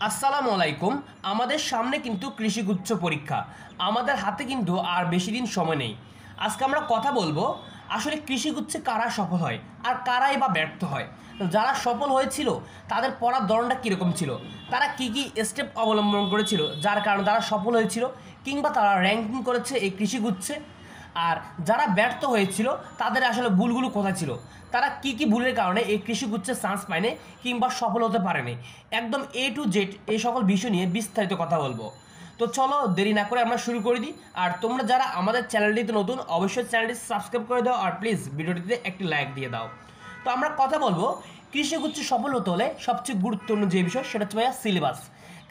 আসসালামু আলাইকুম। আমাদের সামনে কিন্তু কৃষিগুচ্ছ পরীক্ষা। আমাদের হাতে কিন্তু আর বেশি দিন সময় নেই। আজকে আমরা কথা বলবো আসলে কৃষিগুচ্ছে কারা সফল হয় আর কারাই বা ব্যর্থ হয়। যারা সফল হয়েছিল তাদের পড়ার ধরনটা কীরকম ছিল, তারা কী কী স্টেপ অবলম্বন করেছিল যার কারণে তারা সফল হয়েছিল, কিংবা তারা র্যাঙ্কিং করেছে এই কৃষিগুচ্ছে। আর যারা ব্যর্থ হয়েছিল তাদের আসলে ভুলগুলো কোথায় ছিল, তারা কি কি ভুলের কারণে এই কৃষিগুচ্ছে চান্স পায়নি কিংবা সফল হতে পারেনি, একদম A to Z এই সকল বিষয় নিয়ে বিস্তারিত কথা বলবো। তো চলো দেরি না করে আমরা শুরু করে দিই। আর তোমরা যারা আমাদের চ্যানেলটিতে নতুন অবশ্যই চ্যানেলটি সাবস্ক্রাইব করে দাও আর প্লিজ ভিডিওটিতে একটি লাইক দিয়ে দাও। তো আমরা কথা বলবো কৃষিগুচ্ছে সফল হতে হলে সবচেয়ে গুরুত্বপূর্ণ যে বিষয় সেটা হচ্ছে ভাইয়া সিলেবাস।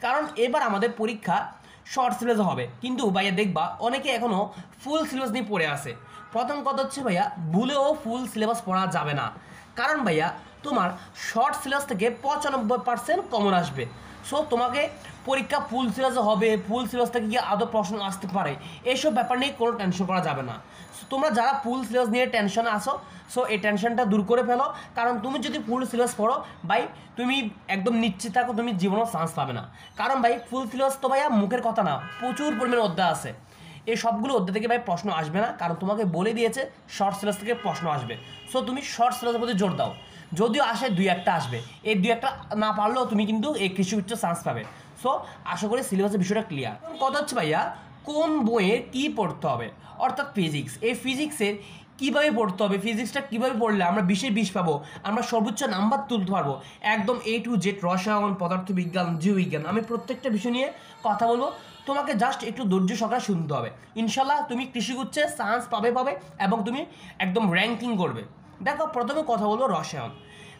কারণ এবার আমাদের পরীক্ষা শর্ট সিলেবাস হবে, কিন্তু ভাইয়া দেখবা অনেকে এখনও ফুল সিলেবাস নিয়ে পড়ে আসে। প্রথম কথা হচ্ছে ভাইয়া ভুলেও ফুল সিলেবাস পড়া যাবে না, কারণ ভাইয়া তোমার শর্ট সিলেবাস থেকে 95% কমন আসবে। সো তোমাকে পরীক্ষা ফুল সিলেবাস হবে, ফুল সিলেবাস থেকে গিয়ে আদৌ প্রশ্ন আসতে পারে, এইসব ব্যাপার নিয়ে কোনো টেনশন করা যাবে না। তোমরা যারা ফুল সিলেবাস নিয়ে টেনশনে আসো, সো এই টেনশনটা দূর করে ফেলো। কারণ তুমি যদি ফুল সিলেবাস পড়ো ভাই, তুমি একদম নিশ্চিত থাকো তুমি জীবনেও চান্স পাবে না। কারণ ভাই ফুল সিলেবাস তো ভাইয়া মুখের কথা না, প্রচুর পরিমাণে অধ্যায় আছে। এই সবগুলো অধ্যায় থেকে ভাই প্রশ্ন আসবে না, কারণ তোমাকে বলে দিয়েছে শর্ট সিলেবাস থেকে প্রশ্ন আসবে। সো তুমি শর্ট সিলেবাসের প্রতি জোর দাও। যদিও আসে দুই একটা আসবে, এই দুই একটা না পারলেও তুমি কিন্তু এই কৃষিগুচ্ছ চান্স পাবে। সো আশা করি সিলেবাসের বিষয়টা ক্লিয়ার। কথা হচ্ছে ভাইয়া কোন বইয়ের কী পড়তে হবে, অর্থাৎ ফিজিক্স। এই ফিজিক্সের কীভাবে পড়তে হবে, ফিজিক্সটা কীভাবে পড়লে আমরা 20-20 পাবো, আমরা সর্বোচ্চ নাম্বার তুলতে পারবো, একদম A to Z রসায়ন, পদার্থবিজ্ঞান, জীববিজ্ঞান, আমি প্রত্যেকটা বিষয় নিয়ে কথা বলবো। তোমাকে জাস্ট একটু ধৈর্য সহকারে শুনতে হবে। ইনশাল্লাহ তুমি কৃষিগুচ্ছে চান্স পাবে এবং তুমি একদম র্যাঙ্কিং করবে। দেখো প্রথমে কথা বলবো রসায়ন।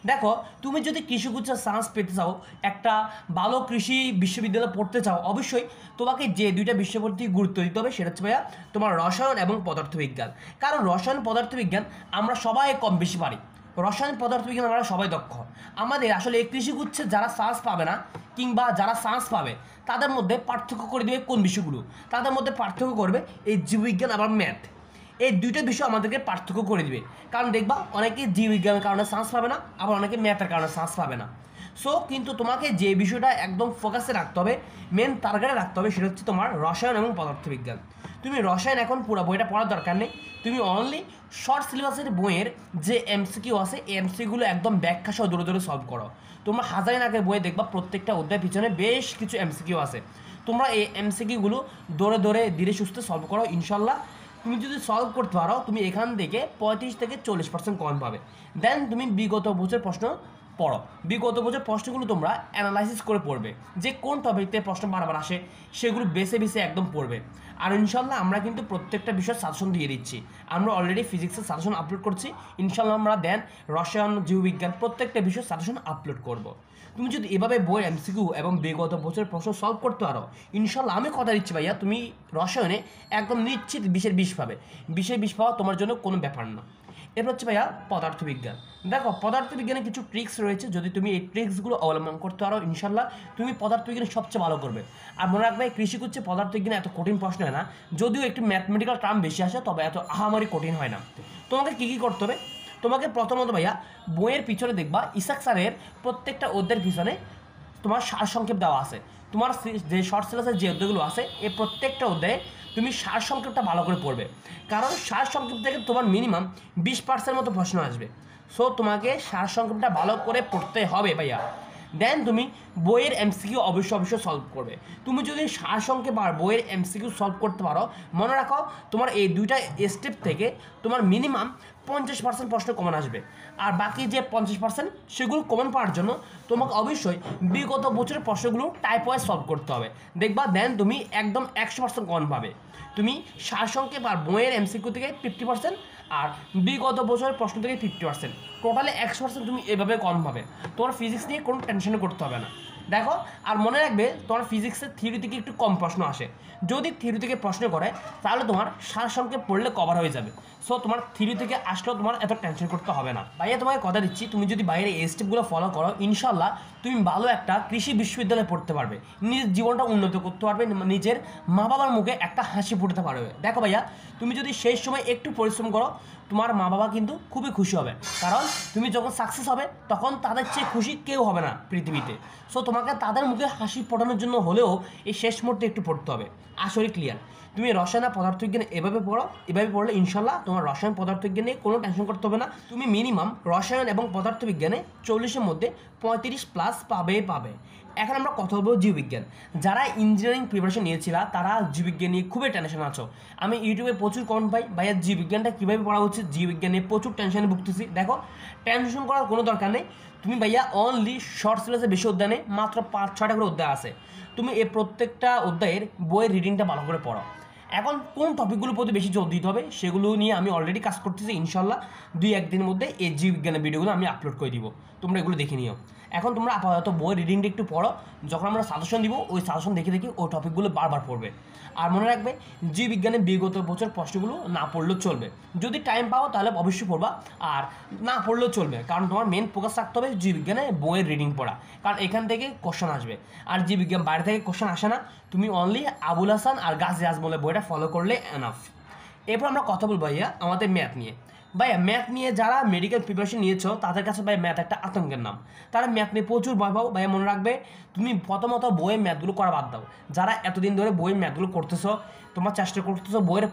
দেখো তুমি যদি কৃষিগুচ্ছ চান্স পেতে চাও, একটা ভালো কৃষি বিশ্ববিদ্যালয়ে পড়তে চাও, অবশ্যই তোমাকে যে দুইটা বিষয়ের প্রতি গুরুত্ব দিতে হবে সেটা হচ্ছে ভাইয়া তোমার রসায়ন এবং পদার্থবিজ্ঞান। কারণ রসায়ন পদার্থবিজ্ঞান আমরা সবাই কম বেশি পারি, রসায়ন পদার্থবিজ্ঞান আমরা সবাই দক্ষ। আমাদের আসলে এই কৃষিগুচ্ছে যারা চান্স পাবে না কিংবা যারা চান্স পাবে তাদের মধ্যে পার্থক্য করে দেবে কোন বিষয়গুলো, তাদের মধ্যে পার্থক্য করবে এই জীববিজ্ঞান আবার ম্যাথ। এই দুইটা বিষয় আমাদেরকে পার্থক্য করে দিবে। কারণ দেখবা অনেকে জীববিজ্ঞানের কারণে চান্স পাবে না, আবার অনেকে ম্যাথের কারণে চান্স পাবে না। সো কিন্তু তোমাকে যে বিষয়টা একদম ফোকাসে রাখতে হবে, মেন টার্গেটে রাখতে হবে, সেটা হচ্ছে তোমার রসায়ন এবং পদার্থবিজ্ঞান। তুমি রসায়ন এখন পুরো বইটা পড়ার দরকার নেই, তুমি অনলি শর্ট সিলেবাসের বইয়ের যে MCQ আছে এই MCQগুলো একদম ব্যাখ্যা সহ দূরে দূরে সলভ করো। তোমরা হাজারিন আগের বইয়ে দেখবা প্রত্যেকটা অধ্যায়ের পিছনে বেশ কিছু MCQ আছে। তোমরা এই MCQগুলো দৌড়ে দৌড়ে ধীরে সুস্থে সলভ করো। ইনশাল্লাহ তুমি যদি সলভ করতে পারো, তুমি এখান থেকে 35-40% কম পাবে। দেন তুমি বিগত বছর প্রশ্ন পড়ো, বিগত বছর প্রশ্নগুলো তোমরা অ্যানালাইসিস করে পড়বে যে কোন টপিকতে প্রশ্ন বারবার আসে, সেগুলো বেছে বেছে একদম পড়বে। আর ইনশাল্লাহ আমরা কিন্তু প্রত্যেকটা বিষয়ের সাজেশন দিয়ে দিচ্ছি। আমরা অলরেডি ফিজিক্সের সাজেশন আপলোড করছি, ইনশাল্লাহ আমরা দেন রসায়ন, জীববিজ্ঞান প্রত্যেকটা বিষয়ের সাজেশন আপলোড করব। তুমি যদি এভাবে বইয়ের MCQ এবং বিগত বছরের প্রশ্ন সলভ করতে পারো, ইনশাল্লাহ আমি কথা দিচ্ছি ভাইয়া তুমি রসায়নে একদম নিশ্চিত 20-20 পাবে। 20-20 পাওয়া তোমার জন্য কোনো ব্যাপার না। এরপর হচ্ছে ভাইয়া পদার্থবিজ্ঞান। দেখো পদার্থবিজ্ঞানে কিছু ট্রিক্স রয়েছে, যদি তুমি এই ট্রিক্সগুলো অবলম্বন করতে পারো ইনশাল্লাহ তুমি পদার্থবিজ্ঞানে সবচেয়ে ভালো করবে। আর মনে রাখবে কৃষিগুচ্ছে পদার্থবিজ্ঞানে এত কঠিন প্রশ্ন হয় না, যদিও একটু ম্যাথমেটিক্যাল টার্ম বেশি আসে, তবে এত আহামরি কঠিন হয় না। তোমাকে কী কী করতে হবে, তোমাকে প্রথমত ভাইয়া বইয়ের পিছনে দেখবা ইসাক স্যারের প্রত্যেকটা অধ্যায়ের পিছনে তোমার সারসংক্ষেপ দেওয়া আছে। তোমার যে শর্ট সিলেবাসের যে অধ্যায়গুলো আছে এই প্রত্যেকটা অধ্যায়ে তুমি সারসংক্ষেপটা ভালো করে পড়বে, কারণ সারসংক্ষেপ থেকে তোমার মিনিমাম 20% মতো প্রশ্ন আসবে। সো তোমাকে সারসংক্ষেপটা ভালো করে পড়তে হবে ভাইয়া। দেন তুমি বইয়ের MCQ অবশ্যই সলভ করবে। তুমি যদি সারসংক্ষেপ আর বইয়ের MCQ সলভ করতে পারো, মনে রাখো তোমার এই দুইটা স্টেপ থেকে তোমার মিনিমাম 50% প্রশ্ন কমন আসবে। আর বাকি যে 50% সেগুলো কমন পাওয়ার জন্য তোমাকে অবশ্যই বিগত বছরের প্রশ্নগুলো টাইপ ওয়াইজ সলভ করতে হবে। দেখবা দেন তুমি একদম 100% কমন পাবে। তুমি সারসংক্ষেপ আর বইয়ের MCQ থেকে 50% আর বিগত বছরের প্রশ্ন থেকে 50%, টোটালে 100% তুমি এভাবে কম পাবে। তোমার ফিজিক্স নিয়ে কোনো টেনশন করতে হবে না। দেখো আর মনে রাখবে তোমার ফিজিক্সের থিওরি থেকে একটু কম প্রশ্ন আসে, যদি থিওরি থেকে প্রশ্ন করে তাহলে তোমার সারসংক্ষেপ পড়লে কভার হয়ে যাবে। সো তোমার থিওরি থেকে আসলেও তোমার এত টেনশন করতে হবে না। ভাইয়া তোমাকে কথা দিচ্ছি, তুমি যদি বাইরে এই স্টেপগুলো ফলো করো ইনশাল্লাহ তুমি ভালো একটা কৃষি বিশ্ববিদ্যালয়ে পড়তে পারবে, নিজের জীবনটা উন্নত করতে পারবে, নিজের মা বাবার মুখে একটা হাসি ফুটাতে পারবে। দেখো ভাইয়া তুমি যদি সেই সময় একটু পরিশ্রম করো, তোমার মা বাবা কিন্তু খুবই খুশি হবে, কারণ তুমি যখন সাকসেস হবে তখন তাদের চেয়ে খুশি কেউ হবে না পৃথিবীতে। সো তোমাকে তাদের মুখে হাসি ফোটানোর জন্য হলেও এই শেষ মুহূর্তে একটু পড়তে হবে। আসলে ক্লিয়ার, তুমি রসায়ন আর পদার্থবিজ্ঞান এভাবে পড়ো, এভাবে পড়লে ইনশাল্লাহ তোমার রসায়ন পদার্থবিজ্ঞানে কোনো টেনশন করতে হবে না। তুমি মিনিমাম রসায়ন এবং পদার্থবিজ্ঞানে 40-এর মধ্যে 35+ পাবে। এখন আমরা কথা বলবো জীববিজ্ঞান। যারা ইঞ্জিনিয়ারিং প্রিপারেশন নিয়েছিল তারা জীববিজ্ঞান নিয়ে খুবই টেনশন আছো। আমি ইউটিউবে প্রচুর কমেন্ট পাই, ভাইয়া জীববিজ্ঞানটা কীভাবে পড়া উচিত, জীববিজ্ঞান নিয়ে প্রচুর টেনশনে ভুগতেছি। দেখো, টেনশন করার কোনো দরকার নেই। তুমি ভাইয়া অনলি শর্ট সিলেবাসে বেশি অধ্যায় নেই, মাত্র 5-6টা করে অধ্যায় আছে। তুমি এই প্রত্যেকটা অধ্যায়ের বইয়ের রিডিংটা ভালো করে পড়ো। এখন কোন টপিকগুলোর প্রতি বেশি জোর দিতে হবে সেগুলো নিয়ে আমি অলরেডি কাজ করতেছি। ইনশাল্লাহ 2-1 দিনের মধ্যে এই জীববিজ্ঞানের ভিডিওগুলো আমি আপলোড করে দিব, তোমরা এগুলো দেখে নিও। এখন তোমরা আপাতত বই রিডিংটা একটু পড়ো, যখন আমরা সাজেশন দিব ওই সাজেশন দেখে ওই টপিকগুলো বারবার পড়বে। আর মনে রাখবে, জীববিজ্ঞানের বিগত বছর প্রশ্নগুলো না পড়লেও চলবে। যদি টাইম পাও তাহলে অবশ্যই পড়বা, আর না পড়লেও চলবে, কারণ তোমার মেন ফোকাস রাখতে হবে জীববিজ্ঞানে বইয়ের রিডিং পড়া, কারণ এখান থেকে কোশ্চেন আসবে। আর জীববিজ্ঞান বাইরে থেকে কোশ্চেন আসে না, তুমি অনলি আবুল হাসান আর গাজী আজমলের বইটা ফলো করলে এনাফ। এরপর আমরা কথা বলবো ভাইয়া আমাদের ম্যাথ নিয়ে। ভাইয়া ম্যাথ নিয়ে যারা মেডিকেল প্রিপারেশন নিয়েছো তাদের কাছে ভাই ম্যাথ একটা আতঙ্কের নাম। তারা ম্যাথ নিয়ে প্রচুর ভয় পাও। ভাইয়া মনে রাখবে, তুমি প্রথমত বইয়ের ম্যাথগুলো করা বাদ দাও। যারা এতদিন ধরে বইয়ের ম্যাথগুলো করতেছো, তোমরা চেষ্টা করতেছো বইয়ের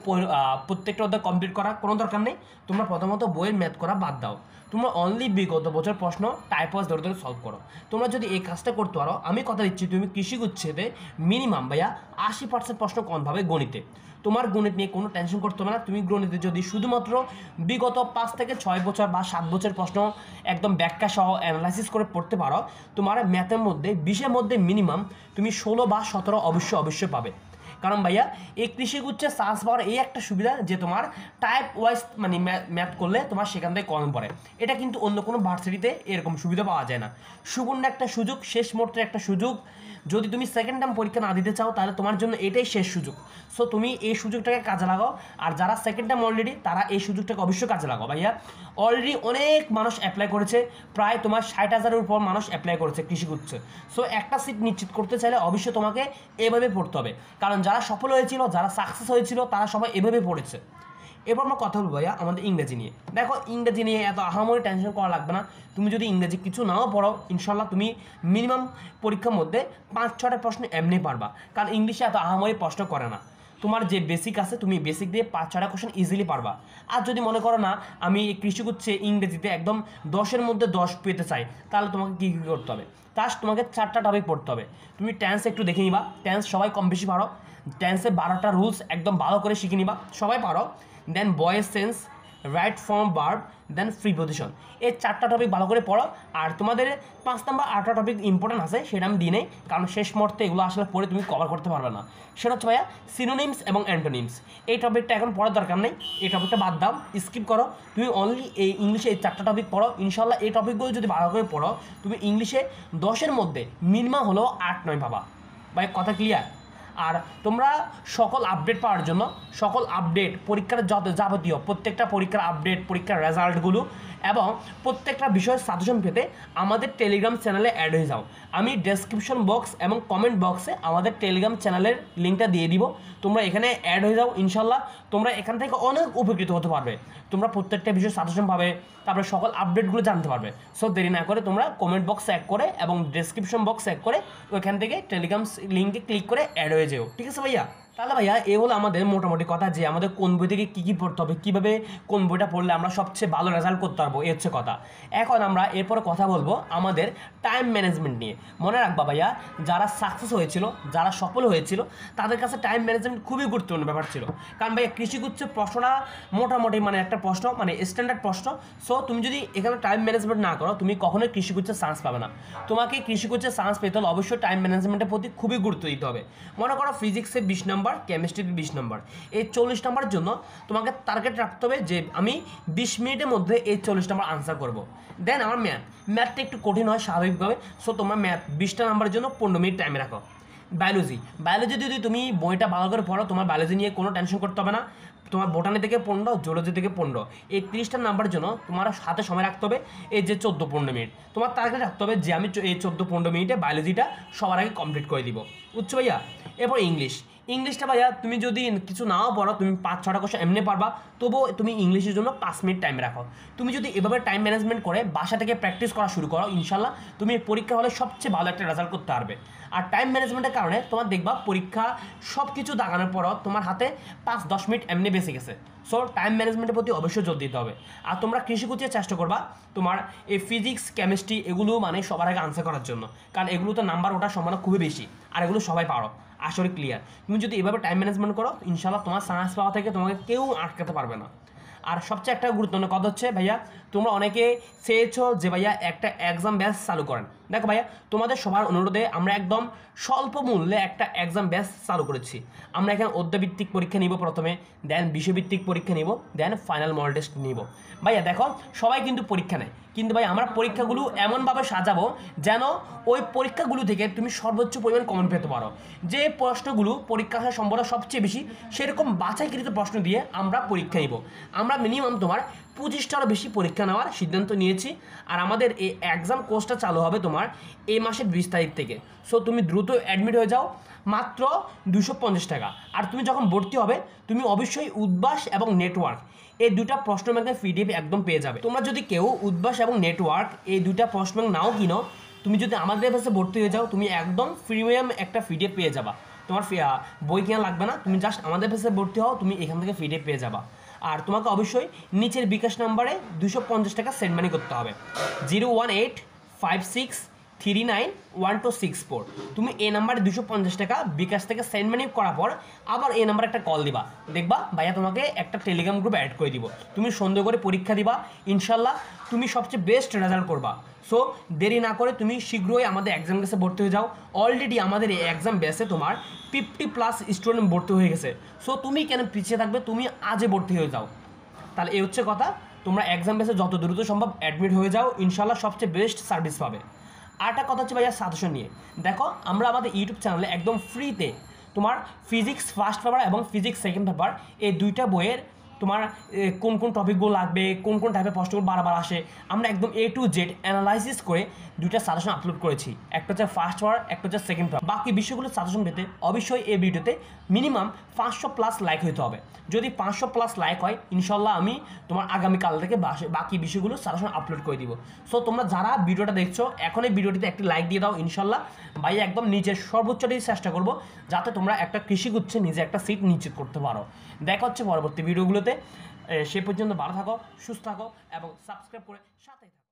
প্রত্যেকটা অধ্যায় কমপ্লিট করা, কোনো দরকার নেই। তোমরা প্রথমত বইয়ের ম্যাথ করা বাদ দাও। তোমরা অনলি বিগত বছর প্রশ্ন টাইপস ধরে ধরে সলভ করো। তোমরা যদি এই কাজটা করতে পারো, আমি কথা দিচ্ছি, তুমি কৃষি গুচ্ছেতে মিনিমাম ভাইয়া 80% প্রশ্ন কম পাবে গণিতে। তোমার গণিত নিয়ে কোনো টেনশন করতে হবে না। তুমি গণিতে যদি শুধুমাত্র বিগত 5 থেকে 6 বছর বা 7 বছর প্রশ্ন একদম ব্যাখ্যা সহ অ্যানালাইসিস করে পড়তে পারো, তোমার ম্যাথের মধ্যে 20-এর মধ্যে মিনিমাম তুমি 16 বা 17 অবশ্যই পাবে। কারণ ভাইয়া এই কৃষিগুচ্ছের চান্স পাওয়ার এই একটা সুবিধা যে তোমার টাইপ ওয়াইজ মানে ম্যাথ করলে তোমার সেখান থেকে কম পড়ে। এটা কিন্তু অন্য কোনো ভার্সিটিতে এরকম সুবিধা পাওয়া যায় না। সুবর্ণ একটা সুযোগ, শেষ মুহূর্তের একটা সুযোগ। যদি তুমি সেকেন্ড টার্ম পরীক্ষা না দিতে চাও তাহলে তোমার জন্য এটাই শেষ সুযোগ। সো তুমি এই সুযোগটাকে কাজে লাগাও। আর যারা সেকেন্ড টার্ম অলরেডি, তারা এই সুযোগটাকে অবশ্যই কাজে লাগাও। ভাইয়া অলরেডি অনেক মানুষ অ্যাপ্লাই করেছে, প্রায় তোমার 60,000-এর উপর মানুষ অ্যাপ্লাই করেছে কৃষিগুচ্ছে। সো একটা সিট নিশ্চিত করতে চাইলে অবশ্যই তোমাকে এভাবে পড়তে হবে, কারণ যারা সফল হয়েছিল, যারা সাকসেস হয়েছিল, তারা সবাই এভাবে পড়েছে। এরপর আমরা কথা বলবো ভাইয়া আমাদের ইংরেজি নিয়ে। দেখো, ইংরেজি নিয়ে এত আহামরি টেনশন করা লাগবে না। তুমি যদি ইংরেজি কিছু নাও পড়ো, ইনশাল্লাহ তুমি মিনিমাম পরীক্ষার মধ্যে 5-6টা প্রশ্ন এমনি পারবা, কারণ ইংলিশে এত আহামরি প্রশ্ন করে না। তোমার যে বেসিক আছে, তুমি বেসিক দিয়ে 5-6টা কোশ্চেন ইজিলি পারবা। আর যদি মনে করো না আমি কৃষিগুচ্ছে ইংরেজিতে একদম 10-এর মধ্যে 10 পেতে চাই, তাহলে তোমাকে কী কী করতে হবে? ফার্স্ট তোমাকে 4টা টপিক পড়তে হবে। তুমি টেন্স একটু দেখে নিবা, টেন্স সবাই কম বেশি পারো। টেন্সে 12টা রুলস একদম ভালো করে শিখে নিবা, সবাই পারো। Then voice tense, right form verb, then preposition. এই 4টা টপিক ভালো করে পড়ো। আর তোমাদের 5 নাম্বার 8টা টপিক ইম্পর্টেন্ট আছে, সেটা আমি দিই নেই, কারণ শেষ মুহূর্তে এগুলো আসলে পড়ে তুমি কভার করতে পারবে না। সেটা হচ্ছে ভাইয়া সিনোনিমস এবং অ্যান্টোনিমস। এই টপিকটা এখন পড়ার দরকার নেই, এই টপিকটা বাদ দাও, স্কিপ করো। তুমি অনলি এই ইংলিশে এই 4টা টপিক পড়ো। ইনশাল্লাহ এই টপিকগুলো যদি ভালো করে পড়ো, তুমি ইংলিশে 10-এর মধ্যে মিনিমাম হলেও 8-9 পাবা। ভাই কথা ক্লিয়ার? আর তোমরা সকল আপডেট পাওয়ার জন্য, সকল আপডেট পরীক্ষার যাবতীয় প্রত্যেকটা পরীক্ষার আপডেট, পরীক্ষার রেজাল্টগুলো এবং প্রত্যেকটা বিষয়ের সাজেশন পেতে আমাদের টেলিগ্রাম চ্যানেলে অ্যাড হয়ে যাও। আমি ডেসক্রিপশন বক্স এবং কমেন্ট বক্সে আমাদের টেলিগ্রাম চ্যানেলের লিঙ্কটা দিয়ে দিব। তোমরা এখানে অ্যাড হয়ে যাও, ইনশাল্লাহ তোমরা এখান থেকে অনেক উপকৃত হতে পারবে। তোমরা প্রত্যেকটা বিষয়ে সাজেশন পাবে, তারপরে সকল আপডেটগুলো জানতে পারবে। সো দেরি না করে তোমরা কমেন্ট বক্স চেক করে এবং ডেসক্রিপশন বক্স চেক করে ওইখান থেকে টেলিগ্রাম লিঙ্কে ক্লিক করে অ্যাড হয়ে যেও। ঠিক আছে ভাইয়া? তাহলে ভাইয়া এ হলো আমাদের মোটামুটি কথা, যে আমাদের কোন বই থেকে কী কী পড়তে হবে, কীভাবে কোন বইটা পড়লে আমরা সবচেয়ে ভালো রেজাল্ট করতে পারবো, এ হচ্ছে কথা। এখন আমরা এরপরে কথা বলবো আমাদের টাইম ম্যানেজমেন্ট নিয়ে। মনে রাখবা ভাইয়া, যারা সাকসেস হয়েছিল, যারা সফল হয়েছিল, তাদের কাছে টাইম ম্যানেজমেন্ট খুবই গুরুত্বপূর্ণ ব্যাপার ছিল। কারণ ভাইয়া কৃষিগুচ্ছে প্রশ্নটা মোটামুটি মানে একটা প্রশ্ন, মানে স্ট্যান্ডার্ড প্রশ্ন। সো তুমি যদি এখানে টাইম ম্যানেজমেন্ট না করো, তুমি কখনোই কৃষিগুচ্ছের চান্স পাবে না। তোমাকে কৃষিগুচ্ছের চান্স পেতে হলে অবশ্যই টাইম ম্যানেজমেন্টের প্রতি খুবই গুরুত্ব দিতে হবে। মনে করো ফিজিক্সে 20 নম্বর, কেমিস্ট্রিতে 20 নম্বর, এই 40 নম্বরের জন্য তোমাকে টার্গেট রাখতে হবে যে আমি 20 মিনিটের মধ্যে এই 40 নম্বর আনসার করবো। দেন আমার ম্যাথটা একটু কঠিন হয় স্বাভাবিকভাবে। সো তোমার ম্যাথ 20টা নাম্বারের জন্য 15 মিনিট টাইমে রাখো। বায়োলজি যদি তুমি বইটা ভালো করে পড়ো, তোমার বায়োলজি নিয়ে কোনো টেনশন করতে হবে না। তোমার বোটানি থেকে 15, জুলজি থেকে 15, এই 30টা নাম্বারের জন্য তোমার হাতে সময় রাখতে হবে এই যে 14-15 মিনিট। তোমার টার্গেট রাখতে হবে যে আমি এই 14-15 মিনিটে বায়োলজিটা সবার আগে কমপ্লিট করে দিব। বুঝছো ভাইয়া? এরপর ইংলিশটা ভাইয়া তুমি যদি কিছু নাও পড়ো, তুমি 5-6টা কোশ্চেন এমনি পারবা, তবুও তুমি ইংলিশের জন্য 5 মিনিট টাইম রাখো। তুমি যদি এভাবে টাইম ম্যানেজমেন্ট করে বাসা থেকে প্র্যাকটিস করা শুরু করো, ইনশাল্লাহ তুমি পরীক্ষা হলে সবচেয়ে ভালো একটা রেজাল্ট করতে পারবে। আর টাইম ম্যানেজমেন্টের কারণে তোমার দেখবা পরীক্ষা সব কিছু দাগানোর পরও তোমার হাতে 5-10 মিনিট এমনি বেঁচে গেছে। সো টাইম ম্যানেজমেন্টের প্রতি অবশ্যই জোর দিতে হবে। আর তোমরা কৃষি কুচিয়ে চেষ্টা করবা তোমার এই ফিজিক্স কেমিস্ট্রি এগুলো মানে সবার আগে আনসার করার জন্য, কারণ এগুলোতে নাম্বার ওঠার সম্ভাবনা খুবই বেশি, আর এগুলো সবাই পারো, আসলে ক্লিয়ার। তুমি যদি এভাবে টাইম ম্যানেজমেন্ট করো, ইনশাল্লাহ তোমার সায়েন্স পাওয়া থেকে তোমাকে কেউ আটকাতে পারবে না। আর সবচেয়ে একটা গুরুত্বপূর্ণ কথা হচ্ছে ভাইয়া, তোমরা অনেকে চেয়েছো যে ভাইয়া একটা এক্সাম ব্যাচ চালু করেন। দেখো ভাইয়া, তোমাদের সবার অনুরোধে আমরা একদম স্বল্প মূল্যে একটা এক্সাম ব্যাচ চালু করেছি। আমরা এখানে অধ্যায়ভিত্তিক পরীক্ষা নিব প্রথমে, দেন বিষয়ভিত্তিক পরীক্ষা নিব, দেন ফাইনাল মডেল টেস্ট নিব। ভাইয়া দেখো, সবাই কিন্তু পরীক্ষা নেয়, কিন্তু ভাই আমরা পরীক্ষাগুলো এমনভাবে সাজাবো যেন ওই পরীক্ষাগুলো থেকে তুমি সর্বোচ্চ পরিমাণ কমন পেতে পারো। যে প্রশ্নগুলো পরীক্ষা আসার সম্ভাবনা সবচেয়ে বেশি, সেরকম বাছাইকৃত প্রশ্ন দিয়ে আমরা পরীক্ষা নিব। আমরা মিনিমাম তোমার 25টারও বেশি পরীক্ষা নেওয়ার সিদ্ধান্ত নিয়েছি। আর আমাদের এই এক্সাম কোর্সটা চালু হবে তোমার এই মাসের 20 তারিখ থেকে। সো তুমি দ্রুত অ্যাডমিট হয়ে যাও, মাত্র 250 টাকা। আর তুমি যখন ভর্তি হবে, তুমি অবশ্যই উদ্ভাস এবং নেটওয়ার্ক এই দুটা প্রশ্ন ব্যাংকের পিডিএফ একদম পেয়ে যাবে। তোমরা যদি কেউ উদ্ভাস এবং নেটওয়ার্ক এই দুটা প্রশ্ন ব্যাংক নাও কিনো, তুমি যদি আমাদের কাছে ভর্তি হয়ে যাও, তুমি একদম প্রিমিয়াম একটা পিডিএফ পেয়ে যাবা। তোমার বই কেনা লাগবে না, তুমি জাস্ট আমাদের কাছে ভর্তি হও, তুমি এখান থেকে পিডিএফ পেয়ে যাবা। আর তোমাকে অবশ্যই নিচের বিকাশ নাম্বারে 250 টাকা সেন্ড মানি করতে হবে, 01856391264। তুমি এই নাম্বারে 250 টাকা বিকাশ থেকে সেন্ড মানি করার পর আবার এই নাম্বারে একটা কল দিবা, দেখবা ভাইয়া তোমাকে একটা টেলিগ্রাম গ্রুপ অ্যাড করে দিব। তুমি সুন্দর করে পরীক্ষা দিবা, ইনশাল্লাহ তুমি সবচেয়ে বেস্ট রেজাল্ট করবা। সো দেরি না করে তুমি শীঘ্রই আমাদের এক্সাম ব্যাচে ভর্তি হয়ে যাও। অলরেডি আমাদের এই এক্সাম ব্যাচে তোমার 50+ স্টুডেন্ট ভর্তি হয়ে গেছে। সো তুমি কেন পিছিয়ে থাকবে, তুমি আজই ভর্তি হয়ে যাও। তাহলে এই হচ্ছে কথা, তোমরা এক্সাম ব্যাচে যত দ্রুত সম্ভব অ্যাডমিট হয়ে যাও, ইনশাল্লাহ সবচেয়ে বেস্ট সার্ভিস পাবে। আর একটা কথা হচ্ছে ভাইয়া সাজেশন নিয়ে। দেখো, আমরা আমাদের ইউটিউব চ্যানেলে একদম ফ্রিতে তোমার ফিজিক্স ফার্স্ট পেপার এবং ফিজিক্স সেকেন্ড পেপার এই দুইটা বইয়ের তোমার কোন কোন টপিকগুলো লাগবে, কোন কোন টাইপের প্রশ্নগুলো বারবার আসে, আমরা একদম A to Z অ্যানালাইসিস করে দুইটা সাজেশন আপলোড করেছি। একটা হচ্ছে ফার্স্ট পেপার, একটা হচ্ছে সেকেন্ড পেপার। বাকি বিষয়গুলো সাজেশন পেতে অবশ্যই এই ভিডিওতে মিনিমাম 500+ লাইক হতে হবে। যদি 500+ লাইক হয়, ইনশাল্লাহ আমি তোমার আগামীকাল থেকে বাকি বিষয়গুলো সাজেশন আপলোড করে দিব। সো তোমরা যারা ভিডিওটা দেখছো, এখন এই ভিডিওটিতে একটি লাইক দিয়ে দাও। ইনশাল্লাহ ভাই একদম নিজের সর্বোচ্চটাই চেষ্টা করবো যাতে তোমরা একটা কৃষিগুচ্ছে নিজে একটা সিট নিশ্চিত করতে পারো। দেখা হচ্ছে পরবর্তী ভিডিওগুলোতে। সে পর্যন্ত ভালো থাকো, সুস্থ থাকো এবং সাবস্ক্রাইব করে সাথে থাকো।